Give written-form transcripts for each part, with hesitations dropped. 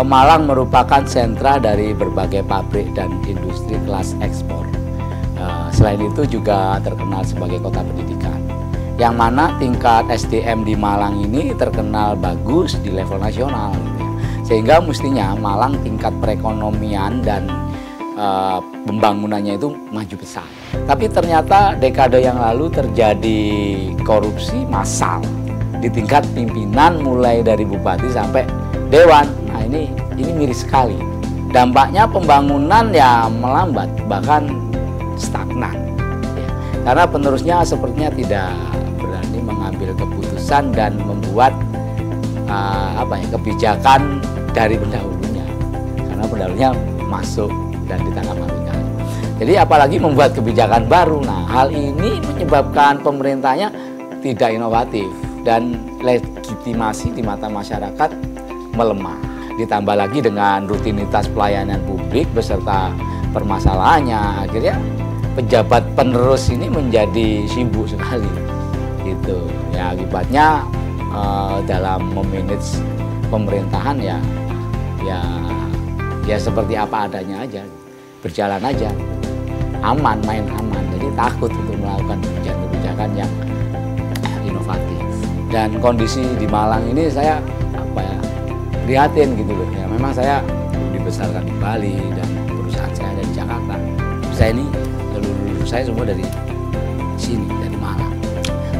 Malang merupakan sentra dari berbagai pabrik dan industri kelas ekspor. Selain itu juga terkenal sebagai kota pendidikan, yang mana tingkat SDM di Malang ini terkenal bagus di level nasional. Sehingga mestinya Malang tingkat perekonomian dan pembangunannya itu maju besar. Tapi ternyata dekade yang lalu terjadi korupsi massal di tingkat pimpinan, mulai dari bupati sampai dewan. Nah ini miris sekali. Dampaknya pembangunan ya melambat, bahkan stagnan. Ya. Karena penerusnya sepertinya tidak berani mengambil keputusan dan membuat kebijakan dari pendahulunya. Karena pendahulunya masuk dan ditangkap KPK. Jadi apalagi membuat kebijakan baru. Nah hal ini menyebabkan pemerintahnya tidak inovatif dan legitimasi di mata masyarakat melemah. Ditambah lagi dengan rutinitas pelayanan publik beserta permasalahannya, akhirnya pejabat penerus ini menjadi sibuk sekali. Gitu. Ya akibatnya dalam memanage pemerintahan ya seperti apa adanya aja, berjalan aja, aman, main aman. Jadi takut untuk melakukan kebijakan-kebijakan yang inovatif. Dan kondisi di Malang ini saya prihatin gitu loh. Ya memang saya dibesarkan di Bali dan perusahaan saya ada di Jakarta. Saya ini seluruh saya semua dari sini, dari Malang.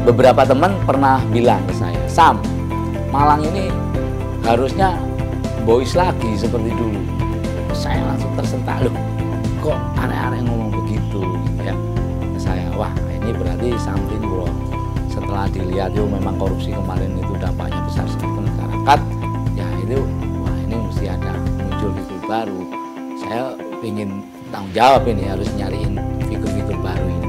Beberapa teman pernah bilang ke saya, "Sam, Malang ini harusnya boys lagi seperti dulu." Saya langsung tersentak, loh, kok aneh-aneh ngomong begitu gitu ya. Saya, wah ini berarti something wrong. Setelah dilihat memang korupsi kemarin itu dampaknya besar sekali ke masyarakat, ya itu wah ini mesti ada muncul figur baru. Saya ingin tanggung jawab ini, harus nyariin figur-figur baru ini.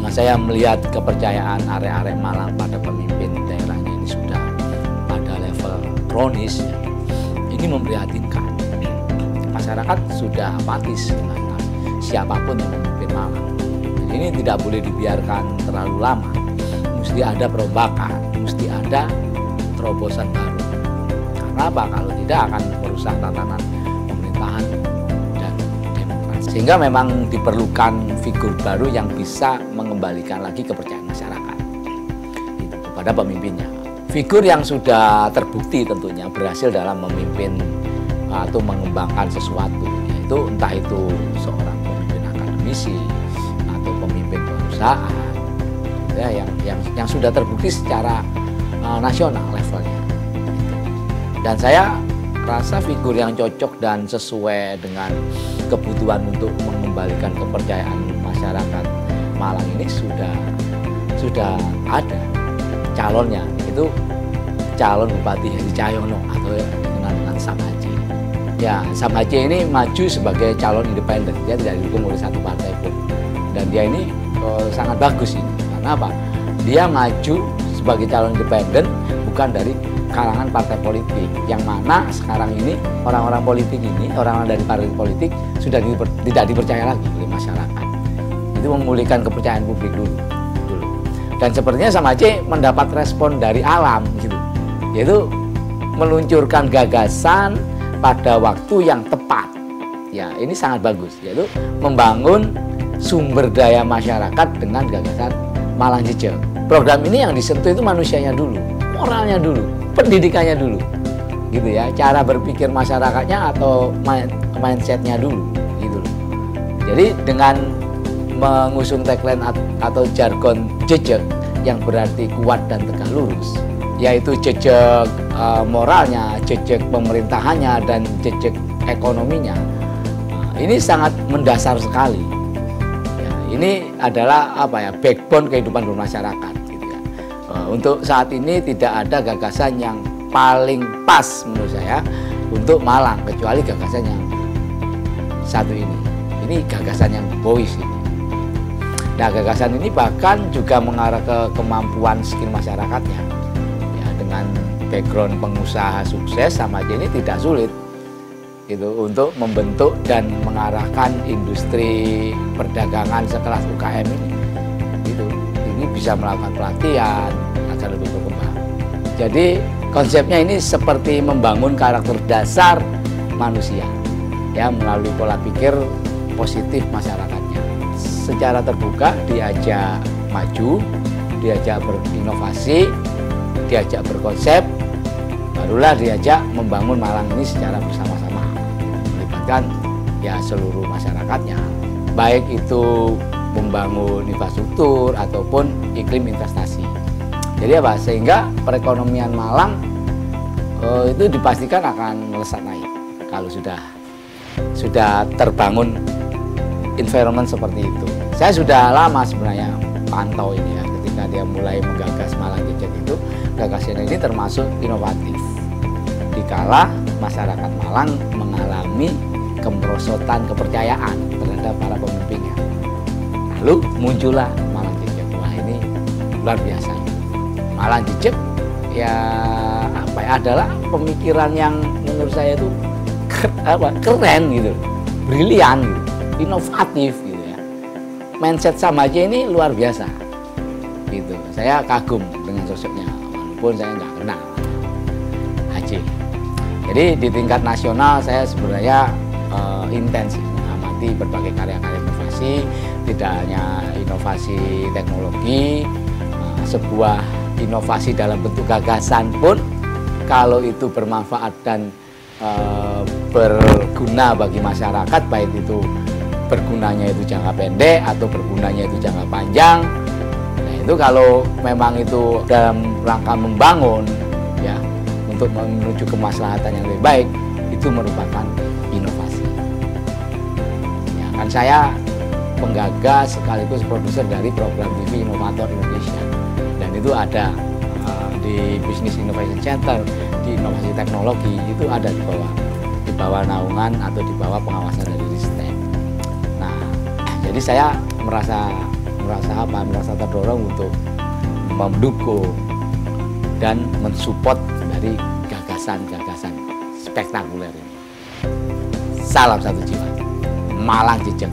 Nah, saya melihat kepercayaan arek-arek Malang pada pemimpin daerahnya ini sudah pada level kronis. Ini memprihatinkan. Masyarakat sudah apatis dengan siapapun yang memimpin Malang. Ini tidak boleh dibiarkan terlalu lama. Mesti ada perombakan, mesti ada terobosan baru. Karena apa? Kalau tidak akan merusak tatanan pemerintahan dan demokrasi. Sehingga memang diperlukan figur baru yang bisa mengembalikan lagi kepercayaan masyarakat kepada pemimpinnya. Figur yang sudah terbukti tentunya berhasil dalam memimpin atau mengembangkan sesuatu, yaitu entah itu seorang pemimpin akademisi atau pemimpin perusahaan, ya, yang sudah terbukti secara nasional levelnya. Dan saya rasa figur yang cocok dan sesuai dengan kebutuhan untuk mengembalikan kepercayaan masyarakat Malang ini sudah ada calonnya, itu calon Bupati Heri Cahyono atau dikenal dengan Sam Haji. Ya, Sam Haji ini maju sebagai calon independen, dia tidak didukung oleh satu partai pun. Dan dia ini sangat bagus ini. Karena apa? Dia maju sebagai calon independen bukan dari kalangan partai politik, yang mana sekarang ini orang-orang politik ini, orang-orang dari partai politik sudah tidak dipercaya lagi oleh masyarakat. Itu memulihkan kepercayaan publik dulu. Dan sepertinya Sam Haji mendapat respon dari alam gitu, yaitu meluncurkan gagasan pada waktu yang tepat. Ya, ini sangat bagus, yaitu membangun sumber daya masyarakat dengan gagasan Malang Jejeg. Program ini yang disentuh itu manusianya dulu, moralnya dulu, pendidikannya dulu, gitu ya, cara berpikir masyarakatnya atau mindsetnya dulu, gitu. Jadi dengan mengusung tagline atau jargon jejeg yang berarti kuat dan tegak lurus, yaitu jejeg moralnya, jejeg pemerintahannya, dan jejeg ekonominya. Ini sangat mendasar sekali. Ya, ini adalah backbone kehidupan bermasyarakat. Gitu ya. Untuk saat ini tidak ada gagasan yang paling pas menurut saya untuk Malang kecuali gagasan yang satu ini. Ini gagasan yang boys ini. Nah, gagasan ini bahkan juga mengarah ke kemampuan skill masyarakatnya. Dengan background pengusaha sukses, Sam Haji ini tidak sulit gitu untuk membentuk dan mengarahkan industri perdagangan sekelas UKM ini. Gitu. Ini bisa melakukan pelatihan agar lebih berkembang. Jadi Konsepnya ini seperti membangun karakter dasar manusia ya melalui pola pikir positif masyarakatnya. Secara terbuka diajak maju, diajak berinovasi, diajak berkonsep, barulah diajak membangun Malang ini secara bersama-sama, melibatkan ya seluruh masyarakatnya, baik itu membangun infrastruktur ataupun iklim investasi. Jadi apa? Sehingga perekonomian Malang itu dipastikan akan melesat naik kalau sudah terbangun environment seperti itu. Saya sudah lama sebenarnya pantau ini ya, ketika dia mulai menggagas Malang Jejak itu, gagasannya ini termasuk inovatif. Dikala masyarakat Malang mengalami kemerosotan kepercayaan terhadap para pemimpinnya. Lalu muncullah Malang Jejak. Wah, ini luar biasa. Malang Jejak ya apa ya, adalah pemikiran yang menurut saya itu keren gitu, brilian gitu, inovatif gitu ya. Mindset Sam Aceh ini luar biasa gitu. Saya kagum dengan sosoknya walaupun saya nggak kenal Aceh. Jadi di tingkat nasional saya sebenarnya intens mengamati berbagai karya-karya inovasi, tidak hanya inovasi teknologi, sebuah inovasi dalam bentuk gagasan pun kalau itu bermanfaat dan berguna bagi masyarakat, baik itu bergunanya itu jangka pendek atau bergunanya itu jangka panjang. Nah, itu kalau memang itu dalam rangka membangun ya untuk menuju kemaslahatan yang lebih baik, itu merupakan inovasi. Ya, kan saya penggagas sekaligus produser dari program TV Inovator Indonesia, dan itu ada di Business Innovation Center, di inovasi teknologi itu ada di bawah naungan atau di bawah pengawasan dari Ristek. Nah, jadi saya merasa terdorong untuk mendukung dan mensupport dari gagasan-gagasan spektakuler ini. Salam satu jiwa, Malang Jejak.